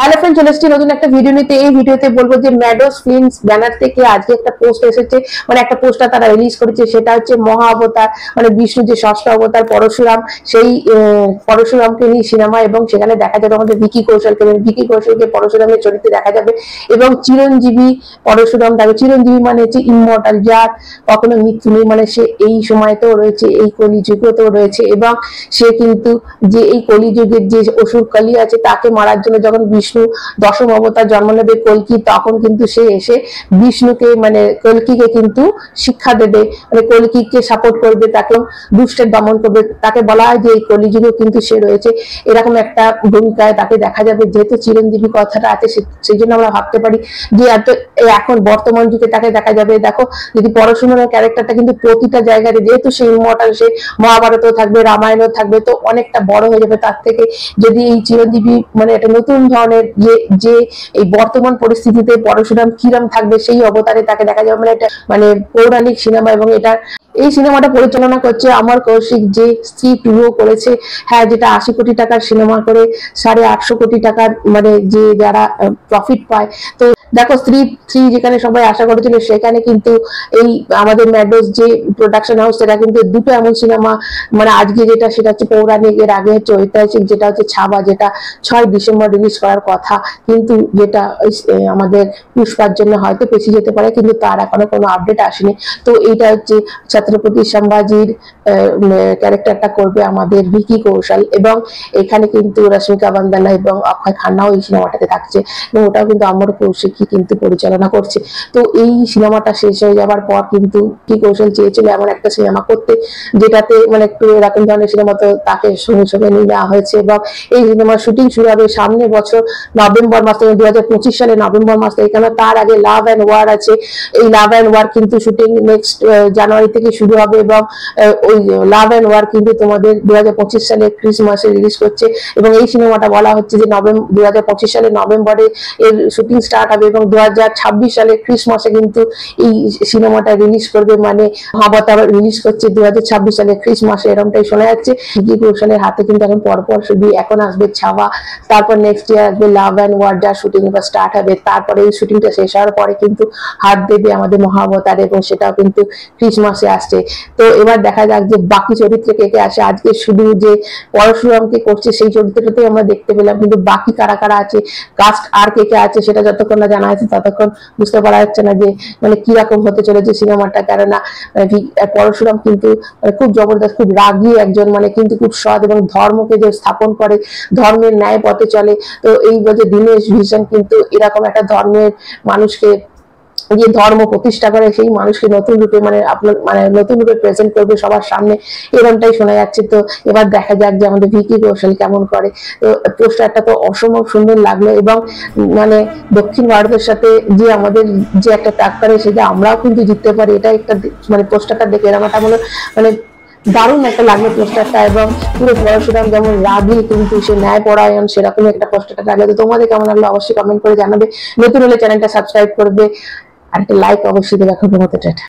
Hello friend, চলে এসেছি নতুন একটা ভিডিও নিতে। এই ভিডিওতে বলবো যে ম্যাডোস ফিল্মস ব্যানার থেকে আজকে একটা পোস্ট এসেছে, মানে একটা পোস্টার তারা রিলিজ করেছে। সেটা হচ্ছে মহা অবতার, মানে বিষ্ণু যে ষষ্ঠ অবতার পরশুরাম, সেই পরশুরামকে নিয়ে সিনেমা। এবং সেখানে দেখা যাবে আমাদের ভিকি কৌশলকে, ভিকি কৌশলকে পরশুরামের চরিত্রে দেখা যাবে। এবং চিরঞ্জীবী পরশুরাম থাকবে। চিরঞ্জীবী মানে হচ্ছে ইমমর্টাল, যার কখনো মৃত্যু নেই, মানে সে এই সময়তেও রয়েছে, এই কলিযুগেতেও রয়েছে। এবং সে কিন্তু যে এই কলিযুগের যে অসুর কালী আছে তাকে মারার জন্য যখন বিষ্ণু দশম অবতার জন্ম নেবে কল্কি, তখন কিন্তু সে এসে বিষ্ণুকে মানে কল্কিকে কিন্তু শিক্ষা দেবে, মানে কল্কিকে সাপোর্ট করবে, তাকে দুষ্টের দমন করবে। তাকে বলা হয় যে এই কলিযুগে কিন্তু সে রয়েছে, এরকম একটা ভূমিকায় তাকে দেখা যাবে। যেহেতু চিরঞ্জীবী কথাটা আছে, সেই জন্য আমরা ভাবতে পারি যে এখন বর্তমান যুগে তাকে দেখা যাবে। দেখো, যদি পরশুরামের ক্যারেক্টারটা কিন্তু প্রতিটা জায়গায়, যেহেতু সে ইমমর্টাল, সে মহাভারতও থাকবে, রামায়ণও থাকবে, তো অনেকটা বড় হয়ে যাবে। তার থেকে যদি এই চিরঞ্জীবী মানে একটা নতুন ধরনের যে এই বর্তমান পরিস্থিতিতে পরশুরাম কিরম থাকবে সেই অবতারে তাকে দেখা যাবে। মানে এটা মানে পৌরাণিক সিনেমা। এবং এটা এই সিনেমাটা পরিচালনা করছে অমর কৌশিক, যে স্ত্রী 2 করেছে। হ্যাঁ, যেটা 80 কোটি টাকার সিনেমা করে 850 কোটি টাকার মানে যে যারা প্রফিট পায়। তো দেখো, স্ত্রী যেখানে সবাই আশা করেছিল, সেখানে কিন্তু এই আমাদের ম্যাডোস যে প্রোডাকশন হাউস, সেটা কিন্তু দুটো এমন সিনেমা, মানে আজকে যেটা সেটা হচ্ছে পৌরাণিক, এর আগে হচ্ছে ঐতিহাসিক, যেটা হচ্ছে ছাবা, যেটা 6 ডিসেম্বর রিলিজ করার কথা, কিন্তু যেটা আমাদের পুষ্পার জন্য হয়তো পেছিয়ে যেতে পারে, কিন্তু তার এখনো কোনো আপডেট আসেনি। তো এইটা হচ্ছে ছত্রপতি সম্ভাজির ক্যারেক্টারটা করবে আমাদের ভিকি কৌশল। এবং এখানে কিন্তু রশ্মিকা বান্দানা এবং অক্ষয় খান্নাও এই সিনেমাটাতে থাকছে, এবং ওটাও কিন্তু অমর কৌশিক কিন্তু পরিচালনা করছে। তো এই সিনেমাটা শেষ হয়ে যাবার পর কিন্তু ভিকি কৌশল চেয়েছিল এমন একটা সিনেমা করতে, যেটাতে মানে একটু এরকম ধরনের সিনেমা, তো তাকে সঙ্গে সঙ্গে নিয়ে নেওয়া হয়েছে। এবং এই সিনেমার শুটিং শুরু হবে সামনে বছর নভেম্বর মাস থেকে, 2025 সালে নভেম্বর মাস থেকে। কেন, তার আগে লাভ অ্যান্ড ওয়ার আছে। এই লাভ অ্যান্ড ওয়ার কিন্তু শুটিং নেক্সট জানুয়ারি থেকে শুরু হবে। এবং ওই লাভ অ্যান্ড ওয়ার কিন্তু তোমাদের 2025 সালে ক্রিসমাসে রিলিজ করছে। এবং এই সিনেমাটা বলা হচ্ছে যে 2025 সালে নভেম্বরে এর শুটিং স্টার্ট হবে, এবং 2026 সালে ক্রিসমাসে কিন্তু এই সিনেমাটা রিলিজ করবে। মানে মহাবতার রিলিজ করছে 2026 সালে ক্রিসমাসে, এরকমটাই শোনা যাচ্ছে। ভিকি কৌশলের হাতে কিন্তু এখন পরপর শুধু এখন আসবে ছাওয়া, তারপর নেক্সট ইয়ার আসবে লাভ অ্যান্ড ওয়ার, যার শুটিং স্টার্ট হবে। তারপরে এই শুটিংটা শেষ হওয়ার পরে কিন্তু হাত দেবে আমাদের মহাবতার, এবং সেটাও কিন্তু ক্রিসমাসে আসছে। তো এবার দেখা যাক যে বাকি চরিত্রে কে কে আসে। আজকে শুধু যে পরশুরামকে করছে সেই চরিত্রটাতেই আমরা দেখতে পেলাম, কিন্তু বাকি কারা কারা আছে, কাস্ট আর কে কে আছে, সেটা যতক্ষণ না জানা আছে ততক্ষণ বুঝতে পারা যাচ্ছে না যে মানে কিরকম হতে চলেছে সিনেমাটা। কেননা পরশুরাম কিন্তু খুব জবরদস্ত, খুব রাগী একজন, মানে কিন্তু খুব সৎ, এবং ধর্মকে যে স্থাপন করে, ধর্মের ন্যায় পথে চলে। তো এই বছর দীনেশ ভীষণ কিন্তু এরকম একটা ধর্মের মানুষকে, যে ধর্ম প্রতিষ্ঠা করে, সেই মানুষকে নতুন রূপে মানে নতুন রূপে প্রেজেন্ট করবে সবার সামনে, এরকমটাই শোনা যাচ্ছে। তো এবার দেখা যাক যে আমাদের ভিকি কৌশল কেমন করে। তো পোস্টারটা তো অসম্ভব সুন্দর লাগলো। এবং মানে দক্ষিণ ভারতের সাথে যে আমাদের যে একটা ট্যাক্কারে, সেটা আমরাও কিন্তু জিততে পারি, এটা একটা মানে পোস্টারটা দেখে এরকম একটা মানে দারুণ একটা লাগলো পোস্টারটা। এবং পুরো পরশুরাম যেমন রাগী কিন্তু সে ন্যায় পরায়ণ, সেরকম একটা পোস্টারটা লাগলো। তো তোমাদের কেমন লাগলো অবশ্যই কমেন্ট করে জানাবে। নতুন হলে চ্যানেলটা সাবস্ক্রাইব করবে, আর একটা লাইক অবশ্যই দেবে। এখন মতো টাটা।